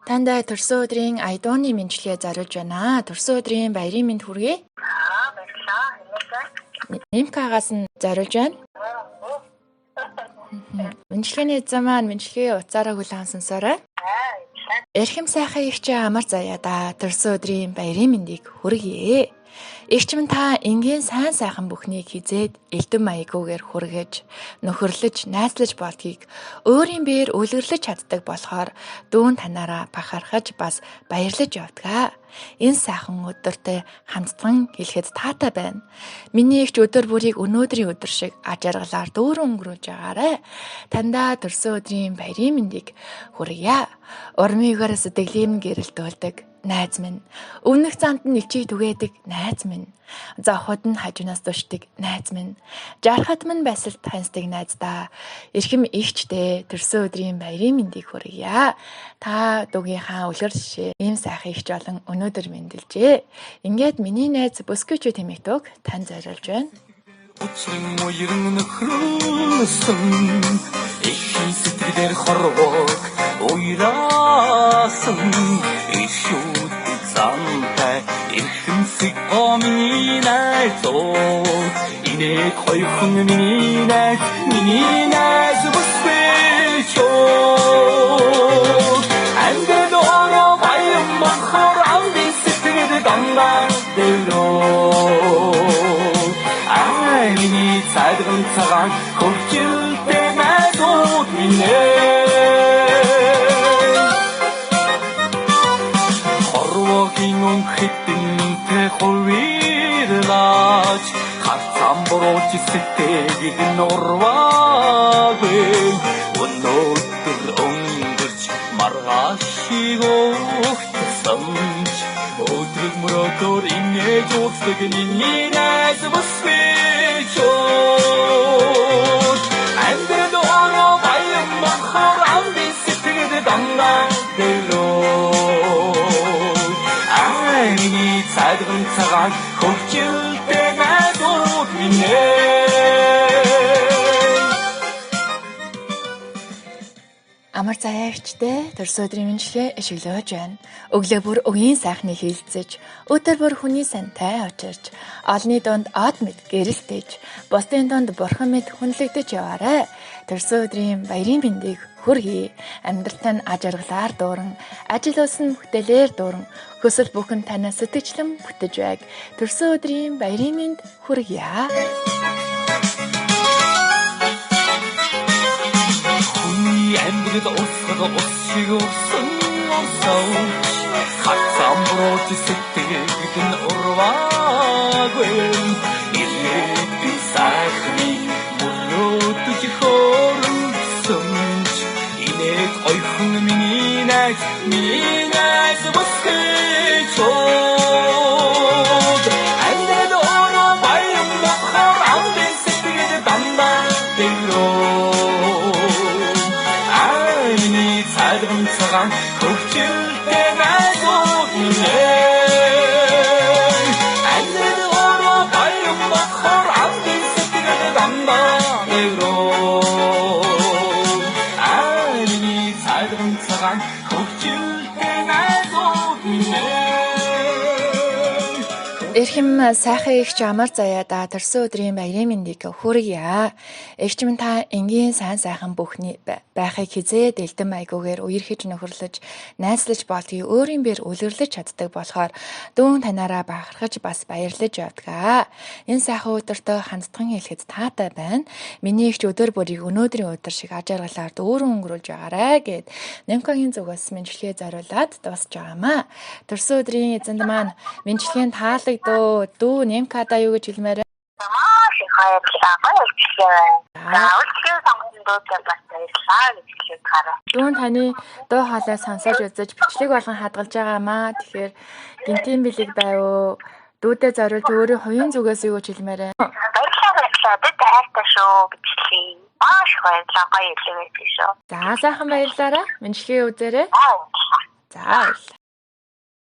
Танд төрсөн өдрийн айдооны мэндчилгээ зориулж байна. Төрсөн өдрийн баярын мэнд хүргэе. Баярлалаа. Нимкагаас нь зориулж байна. Мэндчилгээний эзэн маань мэндчилгээ уцаараа хүлээн сонсоорой. Эрхэм сайхан ихч амар заяа да төрсөн өдрийн баярын мэндийг хүргэе. Игч минь та энгийн сайн сайхан бүхнийг хизээд элдэн маяггүйгээр хүргэж, нөхөрлөж, найзлаж болдгийг өөрийн биеэр үлгэрлэж чаддаг болохоор дүүн танаараа бахархаж бас баярлаж явдгаа. Энэ сайхан өдөртөө хамтдан хэлэхэд таатай байна. Миний игч өдөр бүрийг өнөөдрийн өдөр шиг аж аргалаар дүүрэн өнгөрүүлж байгаарэ. Тандаа төрсөн өдрийн баярын мэндийг хүргье. Урмыгаар сэтгэлийн гэрэлтүүлдэг найз минь, өмнөх замд нь ичийг түгээдэг найз минь, завхад нь хажуунаас душдаг найз минь, жарахад минь басалт хансдаг найздаа. Эрхэм ихчтэй төрсөн өдрийн баярын мэндийг хүргье. Та дугийнхаа үлгэр жишээ ийм сайхан ихч олон өнөөдөр мэндэлжээ. Ингээд миний найз Бүскүчүү Тэмэгтөөг тань зориулж байна. Учрын уярн нөхрөөсөн эхийн сэтгэлээр хорвог уйраасан ишүүд замтай эрхэмсэг омины найзоо инээд хоёрхан миний найз Бүскүчүү ангад ороо баян махар амдын сэтгэл ганган дэврөө миний цайдган цагаан хөвчөлтэй найзууд минь хорвогийн өнхөдөнтэй хувирлаач хацам борооч сэтгэгийг нурваагүй өнөөдөр өнгөрч маргаашиг өгтсамч өдрөг мөрөдөр инээж уусдаг миний найз Бүскүчүү ангад ороо баян махар амдын сэтгэл ганган дэврөө миний цайдган цагаан хөвчөлтэй найзууд минь Амар заяа ихчтэй төрсөн өдрийн мэндчилгээ ашиглаж байна. Өглөө бүр өгийн сайхныг хилцэж, өдөр бүр хүний сантай очирч, олны донд ад мэд гэрэлтэж, бусдын донд бурхан мэд хүнлэгдэж яваарай. Төрсөн өдрийн баярын мэндийг хүргэе. Амьдралтай нь аж аргалаар дууран, ажил улсын бүтээлээр дууран, хөсөл бүхэн танаас сэтгэжлэн бүтэж байг. Төрсөн өдрийн баярын мэнд хүргэе. Амьд усгал усшиг усан орсооч хацам борооч сэтгэгд нь урваагүй ирээд сайхны мөрөөдөж хоромсомч инээд ойхон миний найз Бүскүчүү ангад ороо баян махар амдын сэтгэл ганган дэврөө цайдган цагаан хөвчөлтэй найзууд минь ангад ороо баян махар амдын сэтгэл ганган дэврөө миний цайдган цагаан хөвчөлтэй найзууд минь Эрхэм сайхан ихч амар заяа да төрсөн өдрийн баярын мэндийг хүргье. Игч минь та энгийн сайн сайхан бүхний байхыг хизээд элдэн маяггүйгээр үерхэж нөхөрлөж, найзлаж болдгийг өөрийн биеэр үлгэрлэж чаддаг болохоор дүүн танаараа бахархаж бас баярлаж явдгаа. Энэ сайхан өдөртөө хандтан хэлэхэд таатай байна. Миний игч өдөр бүрийг өнөөдрийн өдөр шиг аж аргалаар дүүрэн өнгөрүүлж байгаарэ гэд Нимкагийн зүгээс мэндчилгээ зориулаад дуусч байгаамаа. Төрсөн өдрийн эзэнд маань мэндчилгээний таалагдав. Дүү Нимкада юу гэж хэлмээр? Маш их баярлалаа. Үлчгийн сонгонд бас баярлалаа гэж хэлээд гараа. Дүүн таны дуу хоолой сонсож үзэж бичлэг болгон хадгалж байгаамаа. Тэгэхээр гинтийн бэлэг байв. Дүүдээ зориулж өөрийн хувийн зүгээс юу гэж хэлмээр? Баярлалаа. Бид хайртай шүү гэж хэлье. Маш их баярлалаа. Гоё хэлээ шүү. За сайхан баярлалаа. Мэндчилгээ үзээрэй. За баярлалаа.